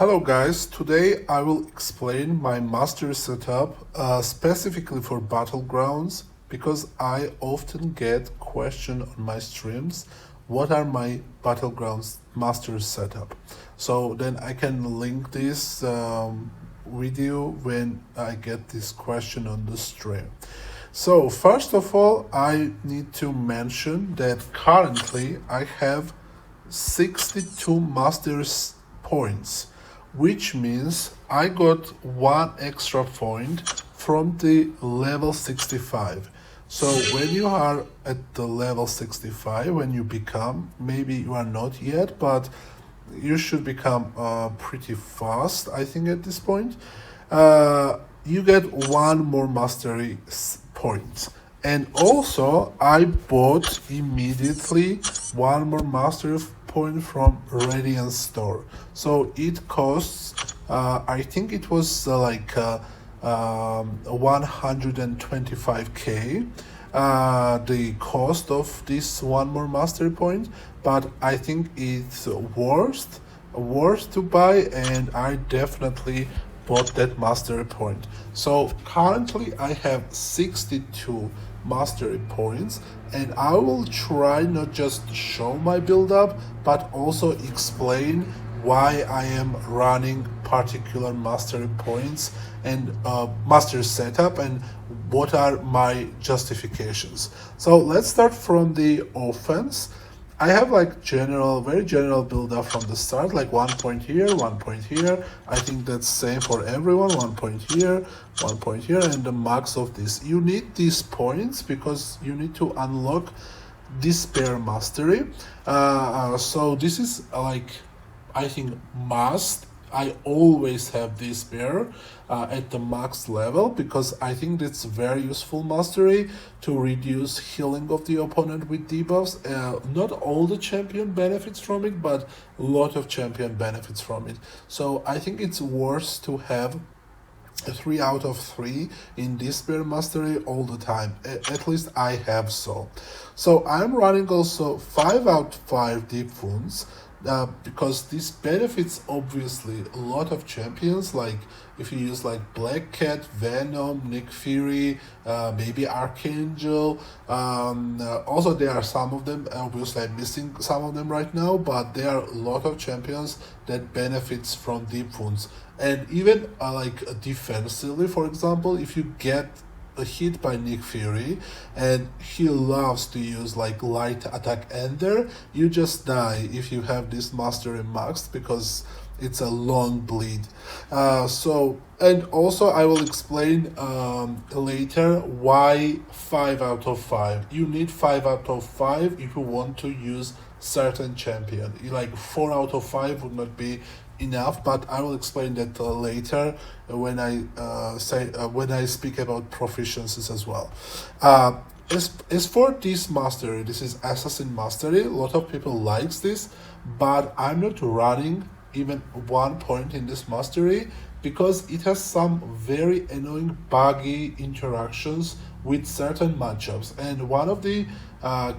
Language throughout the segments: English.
Hello guys, today I will explain my mastery setup specifically for battlegrounds because I often get question on my streams what are my battlegrounds mastery setup. So then I can link this video when I get this question on the stream. So first of all, I need to mention that currently I have 62 masteries points, which means I got one extra point from the level 65. So when you are at the level 65, when you become, maybe you are not yet, but you should become pretty fast, I think, at this point. You get one more mastery point. And also, I bought immediately one more mastery point from Radiant Store. So it costs, I think it was 125k. The cost of this one more mastery point, but I think it's worth to buy, and I definitely bought that mastery point. So currently I have 62 mastery points, and I will try not just show my build up but also explain why I am running particular mastery points and mastery setup and what are my justifications. So let's start from the offense. I have very general build up from the start, like 1 point here, 1 point here. I think that's same for everyone. 1 point here, 1 point here, and the max of this. You need these points because you need to unlock Despair Mastery. So this is I think must. I always have Despair at the max level because I think that's very useful mastery to reduce healing of the opponent with debuffs. Not all the champion benefits from it, but a lot of champion benefits from it. So I think it's worth to have a 3 out of 3 in Despair Mastery all the time. At least I have so. So I'm running also 5 out of 5 Deep Wounds. Because this benefits obviously a lot of champions, like if you use like Black Cat, Venom, Nick Fury, maybe Archangel. Also there are some of them, obviously I'm missing some of them right now, but there are a lot of champions that benefits from Deep Wounds. And even defensively, for example, if you get a hit by Nick Fury and he loves to use like light attack ender, you just die if you have this mastery maxed because it's a long bleed. And also I will explain later why 5 out of 5. You need 5 out of 5 if you want to use certain champion. Like 4 out of 5 would not be enough, but I will explain that later when I when I speak about proficiencies as well. As for this mastery, this is Assassin Mastery. A lot of people likes this, but I'm not running even 1 point in this mastery because it has some very annoying buggy interactions with certain matchups. And one of the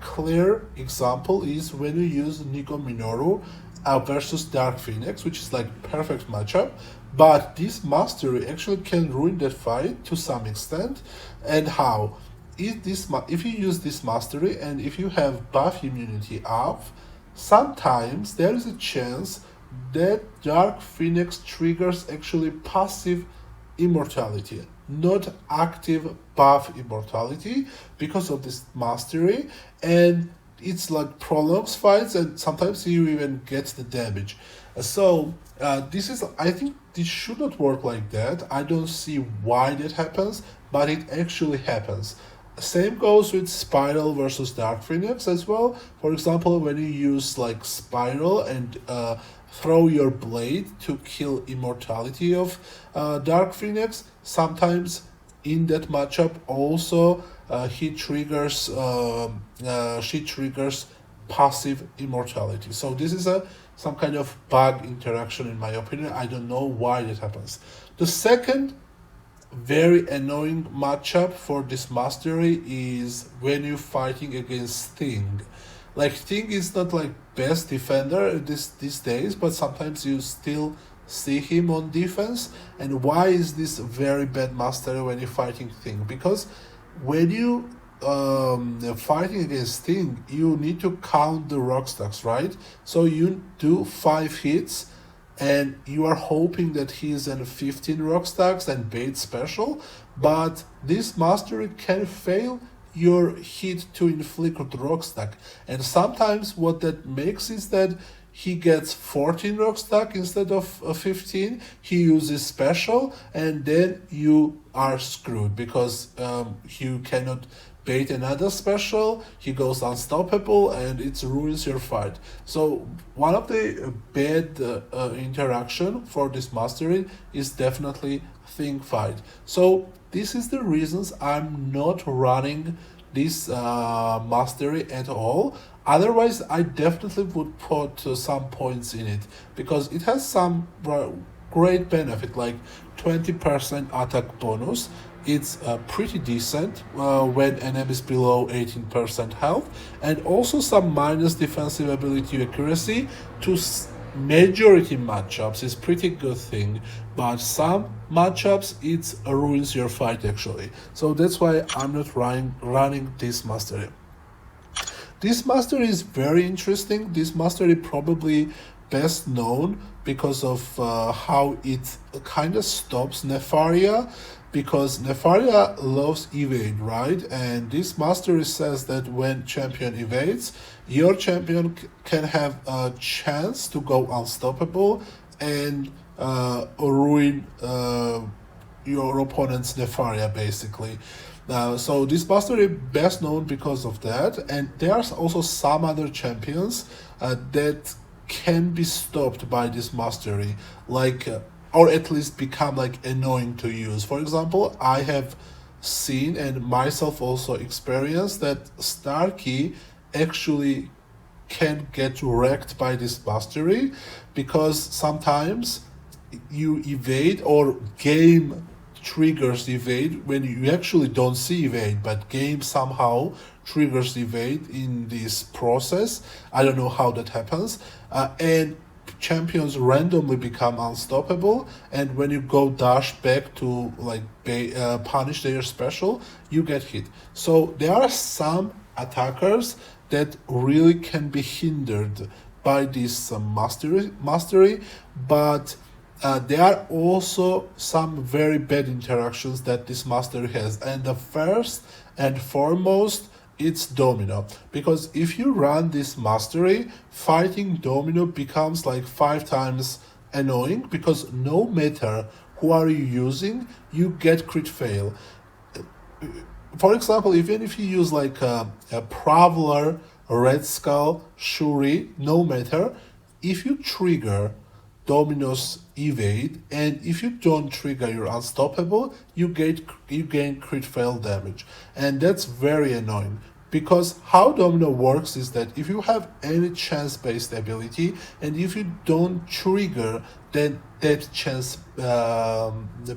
clear example is when you use Nico Minoru versus Dark Phoenix, which is like perfect matchup, but this mastery actually can ruin that fight to some extent. And how? If you use this mastery and if you have buff immunity up, sometimes there is a chance that Dark Phoenix triggers actually passive immortality, not active buff immortality, because of this mastery, and it's like prolongs fights and sometimes you even get the damage. So I think this should not work like that. I don't see why that happens, but it actually happens. Same goes with Spiral versus Dark Phoenix as well. For example, when you use like Spiral and throw your blade to kill immortality of Dark Phoenix, sometimes in that matchup also she triggers passive immortality. So this is some kind of bug interaction in my opinion. I don't know why that happens. The second very annoying matchup for this mastery is when you're fighting against Sting. Like Sting is not like best defender these days, but sometimes you still see him on defense. And why is this very bad mastery when you're fighting Thing? Because when you fighting against Thing, you need to count the rock stacks, right? So you do 5 hits, and you are hoping that he is in 15 rock stacks and bait special, but this mastery can fail your hit to inflict with rock stack. And sometimes what that makes is that he gets 14 rock stack instead of 15, he uses special, and then you are screwed because you cannot bait another special, he goes unstoppable, and it ruins your fight. So one of the bad interaction for this mastery is definitely Thing fight. So this is the reasons I'm not running this mastery at all. Otherwise, I definitely would put some points in it because it has some great benefit, like 20% attack bonus. It's pretty decent when enemy is below 18% health, and also some minus defensive ability accuracy to majority matchups is pretty good thing, but some matchups it ruins your fight actually. So that's why I'm not running this mastery. This mastery is very interesting. This mastery probably best known because of how it kind of stops Nefaria, because Nefaria loves evade, right? And this mastery says that when champion evades, your champion can have a chance to go unstoppable and ruin your opponent's Nefaria, basically. So this mastery best known because of that, and there's also some other champions that can be stopped by this mastery, like or at least become like annoying to use. For example, I have seen and myself also experienced that Starkey actually can get wrecked by this mastery because sometimes you evade or game triggers evade when you actually don't see evade, but game somehow triggers evade in this process. I don't know how that happens, and champions randomly become unstoppable, and when you go dash back to like punish their special, you get hit. So there are some attackers that really can be hindered by this mastery, but there are also some very bad interactions that this mastery has, and the first and foremost, it's Domino. Because if you run this mastery, fighting Domino becomes like 5 times annoying, because no matter who are you using, you get crit fail. For example, even if you use like a Prowler, Red Skull, Shuri, no matter, if you trigger Domino's evade, and if you don't trigger your unstoppable, you gain crit fail damage, and that's very annoying. Because how Domino works is that if you have any chance based ability, and if you don't trigger then that chance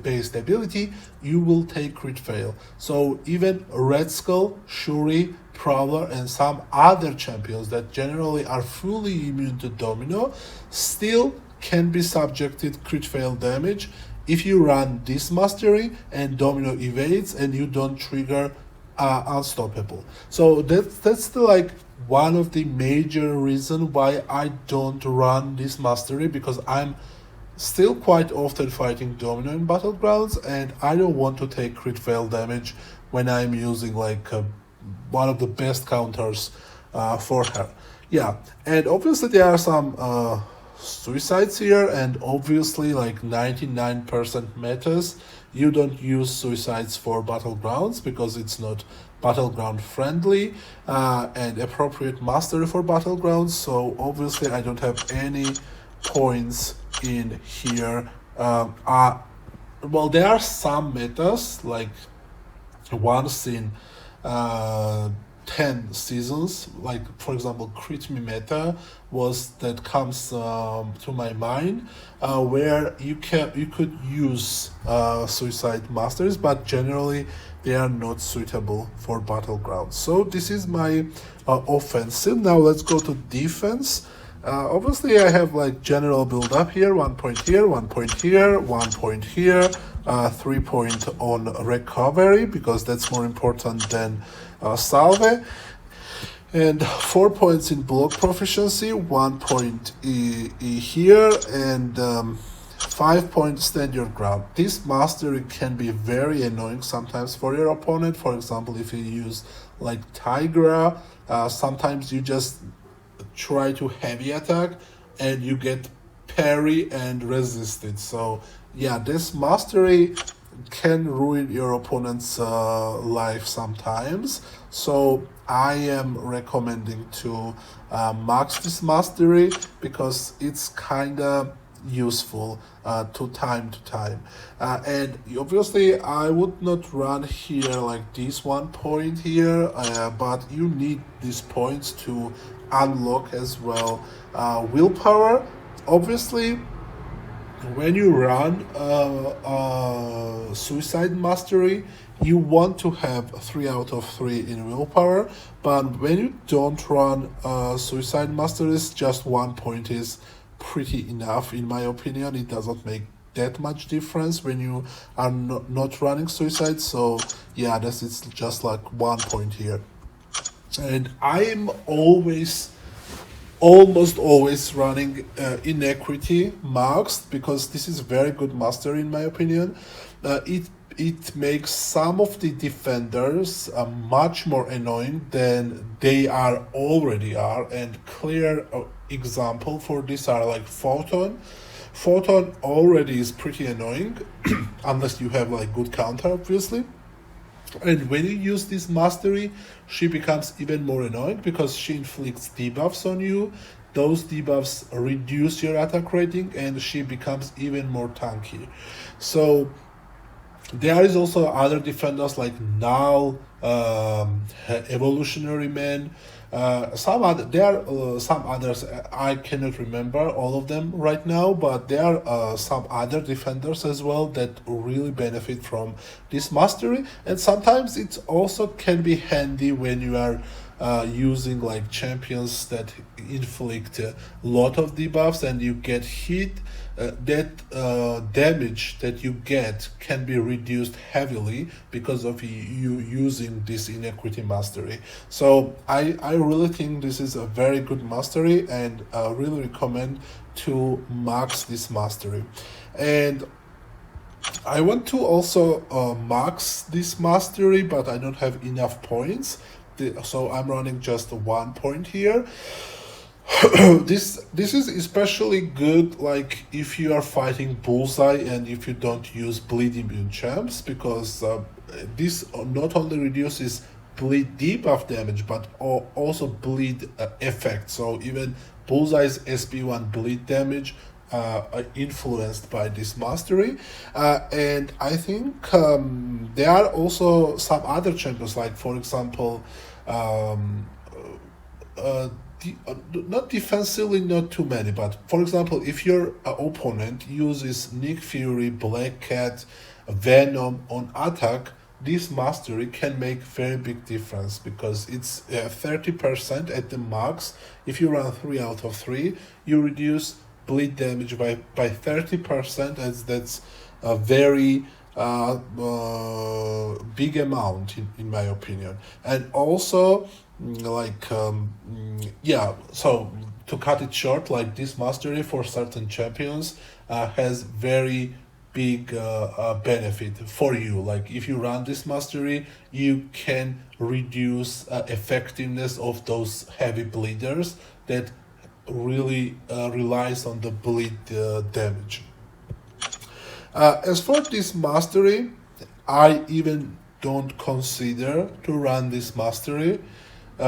based ability, you will take crit fail. So even Red Skull, Shuri, Prowler, and some other champions that generally are fully immune to Domino still can be subjected crit fail damage if you run this mastery and Domino evades and you don't trigger unstoppable. So that's the like one of the major reason why I don't run this mastery, because I'm still quite often fighting Domino in Battlegrounds, and I don't want to take crit fail damage when I'm using like one of the best counters for her. Yeah, and obviously there are some suicides here, and obviously like 99% metas you don't use suicides for Battlegrounds because it's not battleground friendly and appropriate mastery for Battlegrounds. So obviously I don't have any points in here. Well, there are some metas, like once in 10 seasons, like for example Crit Me meta was that comes to my mind, where you could use suicide masters, but generally they are not suitable for Battlegrounds. So this is my offensive. Now let's go to defense. Obviously, I have like general build up here, 1 point here, 1 point here, 1 point here, 3 point on recovery because that's more important than salve, and 4 points in block proficiency, 1 point here, and 5 point stand your ground. This mastery can be very annoying sometimes for your opponent. For example, if you use like Tigra, sometimes you just try to heavy attack and you get parry and resisted. So yeah, this mastery can ruin your opponent's life sometimes. So I am recommending to max this mastery because it's kind of useful to time. And obviously I would not run here like this 1 point here, but you need these points to unlock as well willpower. Obviously, when you run suicide mastery, you want to have 3 out of 3 in willpower, but when you don't run suicide masteries, just 1 point is pretty enough in my opinion. It doesn't make that much difference when you are not running suicide. So yeah, this is just like 1 point here. And I'm almost always running inequity maxed because this is very good mastery in my opinion. It makes some of the defenders much more annoying than they already are, and clear example for this are like Photon. Photon already is pretty annoying unless you have like good counter obviously. And when you use this mastery, she becomes even more annoying because she inflicts debuffs on you. Those debuffs reduce your attack rating and she becomes even more tanky. So there is also other defenders like Null, Evolutionary Man. There are some others. I cannot remember all of them right now, but there are some other defenders as well that really benefit from this mastery. And sometimes it also can be handy when you are using like champions that inflict a lot of debuffs and you get hit. That damage that you get can be reduced heavily because of you using this inequity mastery. So I really think this is a very good mastery and really recommend to max this mastery. And I want to also max this mastery, but I don't have enough points, so I'm running just 1 point here. This is especially good like if you are fighting bullseye and if you don't use bleed immune champs, because this not only reduces bleed debuff damage but also bleed effect. So even bullseye's SP1 bleed damage are influenced by this mastery. And I think there are also some other champions, like for example not defensively, not too many, but for example, if your opponent uses Nick Fury, Black Cat, Venom on attack, this mastery can make very big difference because it's 30% at the max. If you run 3 out of 3, you reduce bleed damage by 30%, as that's a very big amount in my opinion. And also like yeah, so to cut it short, like this mastery for certain champions has very big benefit for you. Like if you run this mastery, you can reduce effectiveness of those heavy bleeders that really relies on the bleed damage. As for this mastery, I even don't consider to run this mastery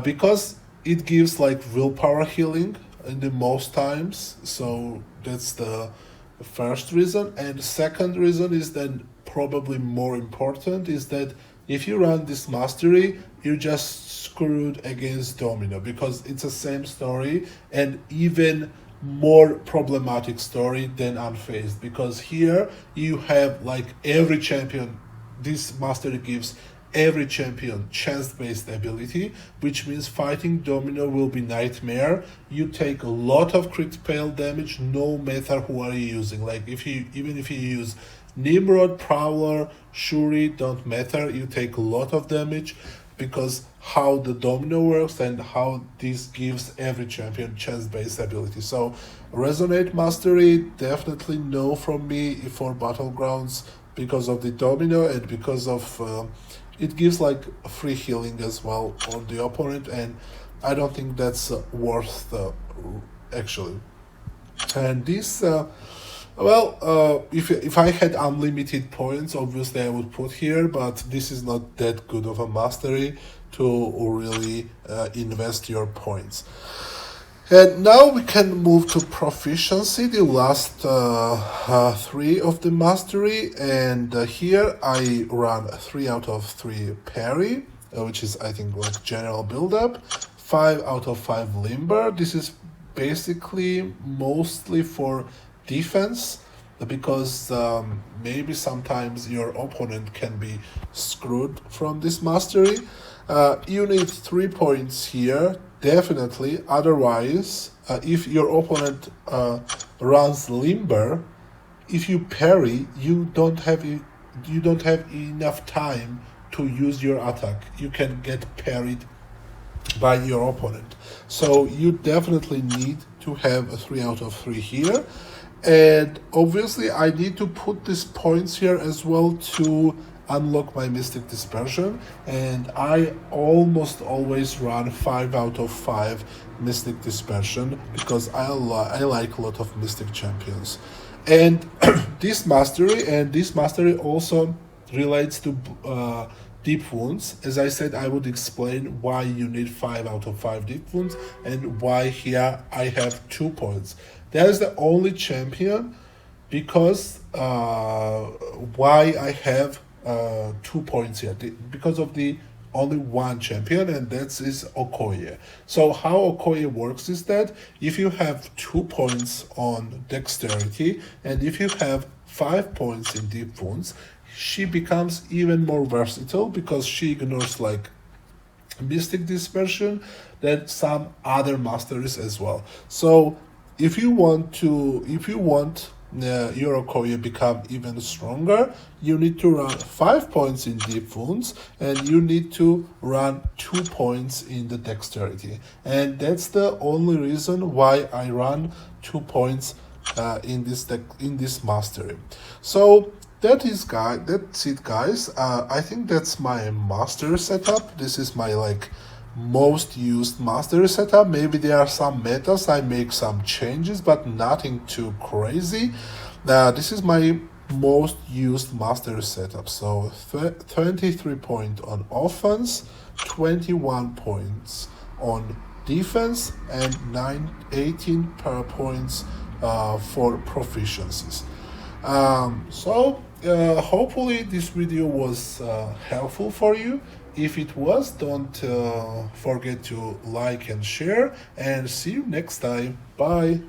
because it gives like willpower healing in the most times. So that's the first reason. And the second reason is then probably more important, is that if you run this mastery, you're just screwed against Domino because it's the same story and even more problematic story than Unfazed, because here you have like every champion, this mastery gives every champion chance-based ability, which means fighting Domino will be nightmare. You take a lot of crit fail damage no matter who are you using. Like even if you use Nimrod, Prowler, Shuri, don't matter, you take a lot of damage because how the Domino works and how this gives every champion chance-based ability. So Resonate Mastery, definitely no from me for Battlegrounds because of the Domino and because of it gives like free healing as well on the opponent, and I don't think that's worth actually. And this if I had unlimited points, obviously I would put here, but this is not that good of a mastery to really invest your points. And now we can move to Proficiency, the last three of the mastery, and here I run 3 out of 3 parry, which is I think like general build-up, 5 out of 5 limber. This is basically mostly for defense because maybe sometimes your opponent can be screwed from this mastery. You need 3 points here, definitely. Otherwise, if your opponent runs limber, if you parry, you don't have enough time to use your attack. You can get parried by your opponent. So you definitely need to have a 3 out of 3 here. And obviously I need to put these points here as well to unlock my Mystic Dispersion, and I almost always run 5 out of 5 Mystic Dispersion because I like a lot of Mystic champions. And this mastery also relates to deep wounds. As I said, I would explain why you need 5 out of 5 deep wounds and why here I have 2 points. That is the only champion because why I have 2 points here, because of the only one champion, and that is Okoye. So how Okoye works is that if you have 2 points on dexterity and if you have 5 points in deep wounds, she becomes even more versatile because she ignores like Mystic Dispersion than some other masteries as well. So if you want your Okoye become even stronger, you need to run 5 points in deep wounds and you need to run 2 points in the dexterity. And that's the only reason why I run 2 points in this mastery. So that's it, guys. I think that's my mastery setup. This is my like most used mastery setup. Maybe there are some metas I make some changes, but nothing too crazy. This is my most used mastery setup. So 23 points on offense, 21 points on defense, and 18 points for proficiencies. Hopefully this video was helpful for you. If it was, don't forget to like and share, and see you next time. Bye.